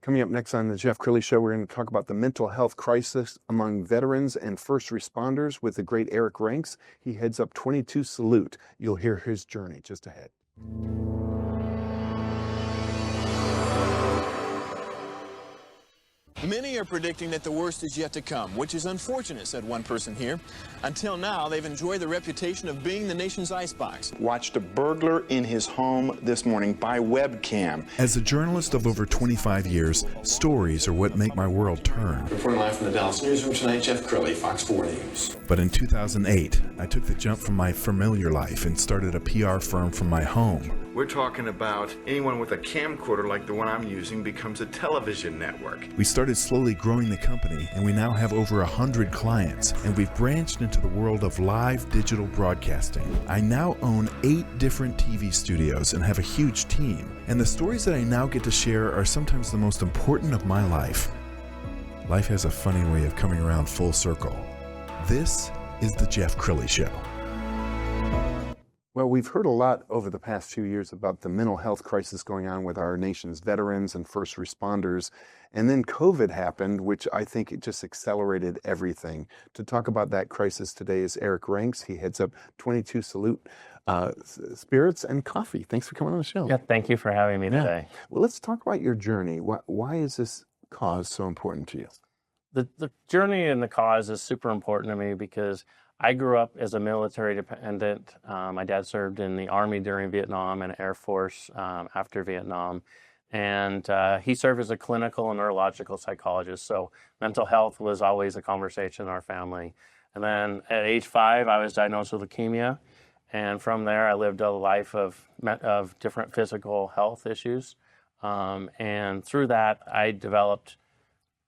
Coming up next on the Jeff Crilley Show, we're going to talk about the mental health crisis among veterans and first responders with the great Eric Ranks. He heads up 22 Salute. You'll hear his journey just ahead. Many are predicting that the worst is yet to come, which is unfortunate, said one person here. Until now, they've enjoyed the reputation of being the nation's icebox. Watched a burglar in his home this morning by webcam. As a journalist of over 25 years, stories are what make my world turn. Reporting live from the Dallas newsroom tonight, Jeff Crilley, Fox 4 News. But in 2008, I took the jump from my familiar life and started a PR firm from my home. We're talking about anyone with a camcorder like the one I'm using becomes a television network. We started slowly growing the company, and we now have over 100 clients, and we've branched into the world of live digital broadcasting. I now own 8 different TV studios and have a huge team, and the stories that I now get to share are sometimes the most important of my life. Life has a funny way of coming around full circle. This is the Jeff Crilley Show. Well, we've heard a lot over the past few years about the mental health crisis going on with our nation's veterans and first responders. And then COVID happened, which I think it just accelerated everything. To talk about that crisis today is Eric Ranks. He heads up 22 Salute Spirits and Coffee. Thanks for coming on the show. Yeah, thank you for having me today. Well, let's talk about your journey. Why is this cause so important to you? The journey and the cause is super important to me because I grew up as a military dependent. My dad served in the Army during Vietnam and Air Force after Vietnam. And he served as a clinical and neurological psychologist. So mental health was always a conversation in our family. And then at age 5, I was diagnosed with leukemia. And from there, I lived a life of different physical health issues. And through that, I developed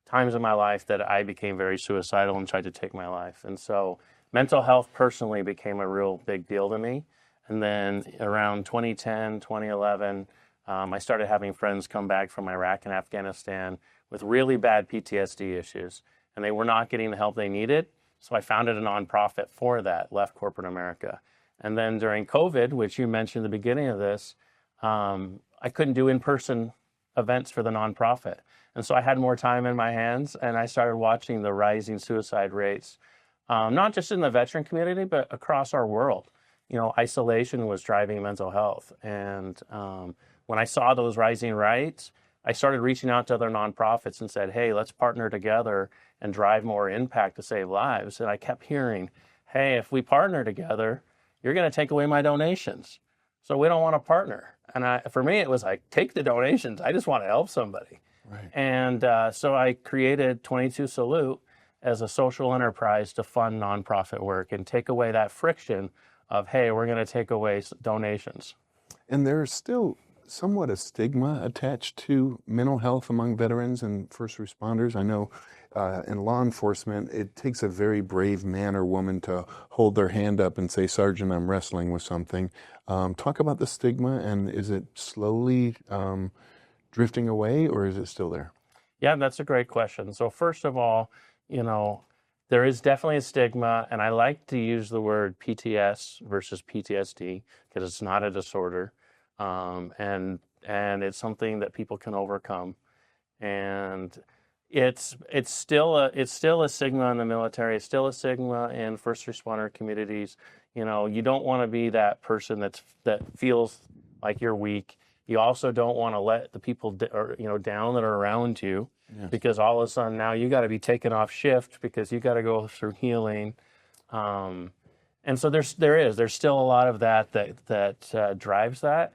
times in my life that I became very suicidal and tried to take my life. And so mental health personally became a real big deal to me. And then around 2010, 2011, I started having friends come back from Iraq and Afghanistan with really bad PTSD issues. And they were not getting the help they needed. So I founded a nonprofit for that, left corporate America. And then during COVID, which you mentioned at the beginning of this, I couldn't do in-person events for the nonprofit. And so I had more time in my hands, and I started watching the rising suicide rates, not just in the veteran community, but across our world. You know, isolation was driving mental health. And when I saw those rising rates, I started reaching out to other nonprofits and said, hey, let's partner together and drive more impact to save lives. And I kept hearing, hey, if we partner together, you're going to take away my donations. So we don't want to partner. And for me, it was like, take the donations. I just want to help somebody. Right. And so I created 22 Salute as a social enterprise to fund nonprofit work and take away that friction of, hey, we're going to take away donations. And there's still somewhat a stigma attached to mental health among veterans and first responders. I know in law enforcement, it takes a very brave man or woman to hold their hand up and say, Sergeant, I'm wrestling with something. Talk about the stigma, and is it slowly drifting away, or is it still there? Yeah, that's a great question. So first of all, you know, there is definitely a stigma, and I like to use the word PTS versus PTSD because it's not a disorder, and it's something that people can overcome. And it's still a stigma in the military. It's still a stigma in first responder communities. You know, you don't want to be that person that feels like you're weak. You also don't want to let the people down that are around you, yes, because all of a sudden now you got to be taken off shift because you got to go through healing. And so there's still a lot of that drives that.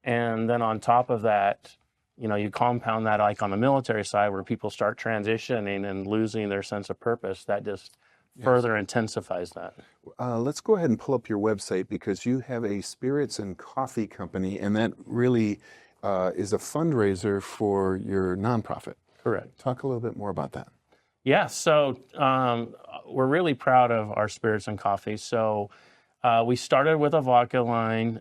And then on top of that, you know, you compound that like on the military side where people start transitioning and losing their sense of purpose. That just further intensifies that. Let's go ahead and pull up your website because you have a spirits and coffee company, and that really is a fundraiser for your nonprofit. Correct. Talk a little bit more about that. Yeah, so we're really proud of our spirits and coffee. So we started with a vodka line,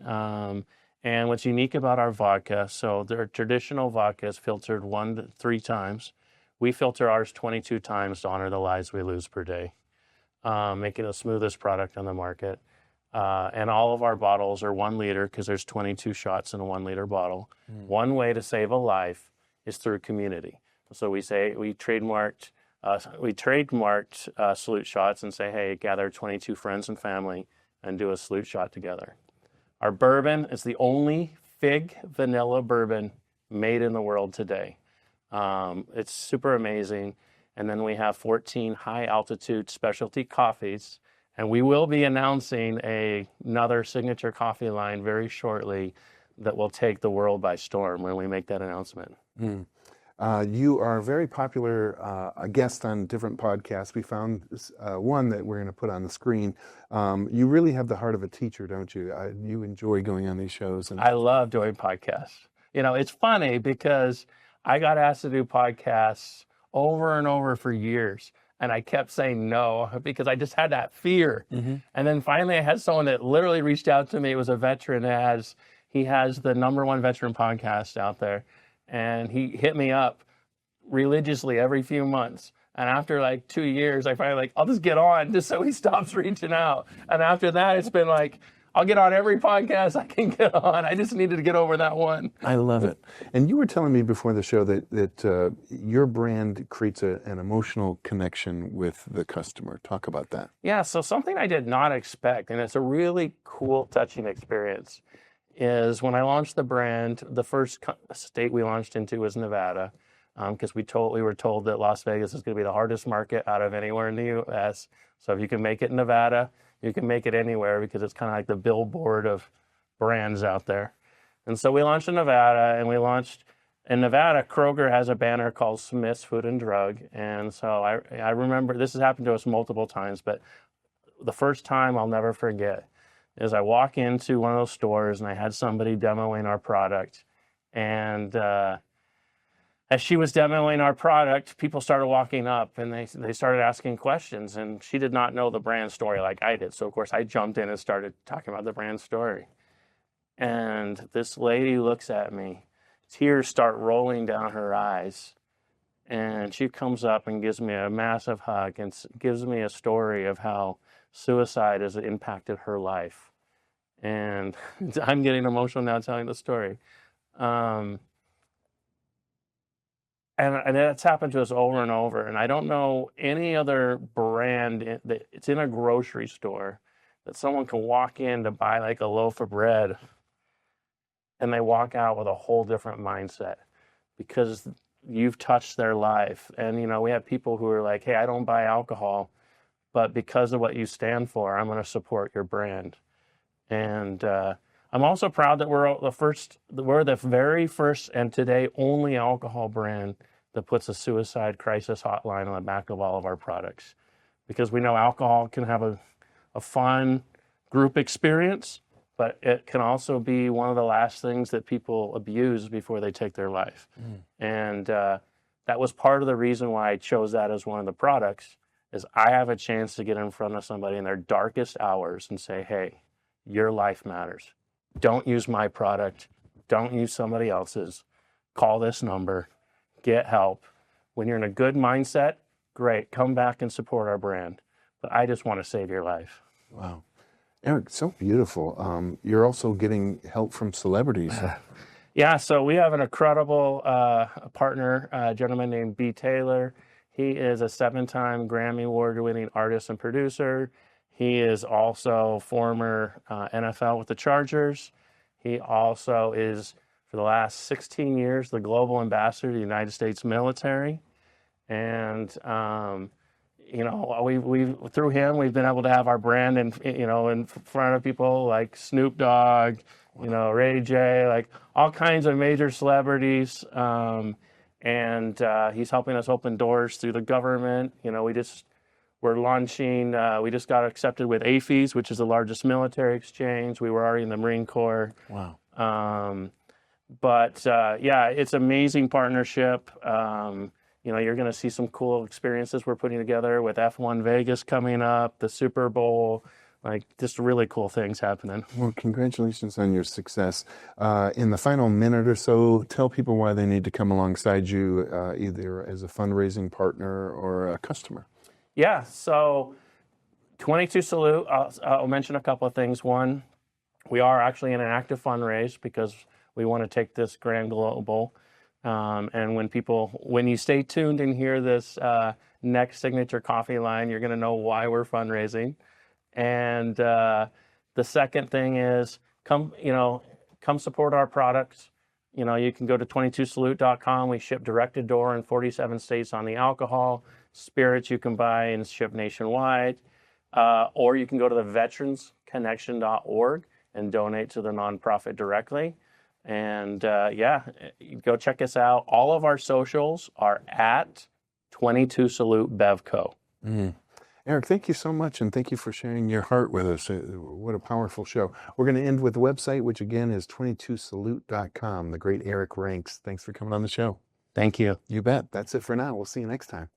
and what's unique about our vodka, so their traditional vodka is filtered 1 to 3 times. We filter ours 22 times to honor the lives we lose per day, making the smoothest product on the market. And all of our bottles are 1 liter because there's 22 shots in a 1 liter bottle. One way to save a life is through community. So we trademarked salute shots and say, hey, gather 22 friends and family and do a salute shot together. Our bourbon is the only fig vanilla bourbon made in the world today. It's super amazing. And then we have 14 high altitude specialty coffees. And we will be announcing another signature coffee line very shortly that will take the world by storm when we make that announcement. You are a very popular a guest on different podcasts. We found one that we're going to put on the screen. You really have the heart of a teacher, don't you? You enjoy going on these shows. I love doing podcasts. You know, it's funny because I got asked to do podcasts over and over for years. And I kept saying no because I just had that fear. And then finally I had someone that literally reached out to me. It was a veteran. He has the #1 veteran podcast out there. And he hit me up religiously every few months. And after like 2 years, I finally I'll just get on just so he stops reaching out. And after that, it's been like, I'll get on every podcast I can get on. I just needed to get over that one. I love it. And you were telling me before the show that your brand creates an emotional connection with the customer. Talk about that. Yeah, so something I did not expect, and it's a really cool, touching experience, is when I launched the brand, the first state we launched into was Nevada, because we were told that Las Vegas is going to be the hardest market out of anywhere in the U.S. So if you can make it in Nevada, you can make it anywhere, because it's kind of like the billboard of brands out there. And so we launched in Nevada, and in Nevada, Kroger has a banner called Smith's Food and Drug. And so I remember, this has happened to us multiple times, but the first time I'll never forget is I walk into one of those stores and I had somebody demoing our product. And as she was demoing our product, people started walking up and they started asking questions, and she did not know the brand story like I did. So of course I jumped in and started talking about the brand story. And this lady looks at me, tears start rolling down her eyes. And she comes up and gives me a massive hug and gives me a story of how suicide has impacted her life. And I'm getting emotional now telling the story. And that's happened to us over and over. And I don't know any other brand that it's in a grocery store that someone can walk in to buy like a loaf of bread and they walk out with a whole different mindset because you've touched their life. And, you know, we have people who are like, hey, I don't buy alcohol, but because of what you stand for, I'm going to support your brand. And I'm also proud that we're the very first and today only alcohol brand that puts a suicide crisis hotline on the back of all of our products. Because we know alcohol can have a fun group experience, but it can also be one of the last things that people abuse before they take their life. And that was part of the reason why I chose that as one of the products, is I have a chance to get in front of somebody in their darkest hours and say, hey, your life matters. Don't use my product. Don't use somebody else's. Call this number. Get help. When you're in a good mindset, great. Come back and support our brand. But I just want to save your life. Wow. Eric, so beautiful. You're also getting help from celebrities. Yeah, so we have an incredible partner, a gentleman named B. Taylor. He is a 7-time Grammy Award-winning artist and producer. He is also former NFL with the Chargers. He also is, for the last 16 years, the global ambassador to the United States military. And, you know, we through him, we've been able to have our brand in front of people like Snoop Dogg, you know, Ray J, like all kinds of major celebrities. And he's helping us open doors through the government. You know, we're launching, we just got accepted with AAFES, which is the largest military exchange. We were already in the Marine Corps. Wow. Yeah, it's an amazing partnership. You know, you're going to see some cool experiences we're putting together with F1 Vegas coming up, the Super Bowl, like just really cool things happening. Well, congratulations on your success. In the final minute or so, tell people why they need to come alongside you, either as a fundraising partner or a customer. Yeah, so 22 Salute, I'll mention a couple of things. One, we are actually in an active fundraise because we want to take this grand global. And when you stay tuned and hear this next signature coffee line, you're going to know why we're fundraising. And the second thing is come support our products. You can go to 22salute.com. We ship direct to door in 47 states on the alcohol. Spirits you can buy and ship nationwide. Or you can go to the veteransconnection.org and donate to the nonprofit directly. And go check us out. All of our socials are at 22 Salute Bevco. Eric, thank you so much, and thank you for sharing your heart with us. What a powerful show. We're going to end with the website, which again is 22salute.com. The great Eric Ranks. Thanks for coming on the show. Thank you. You bet. That's it for now. We'll see you next time.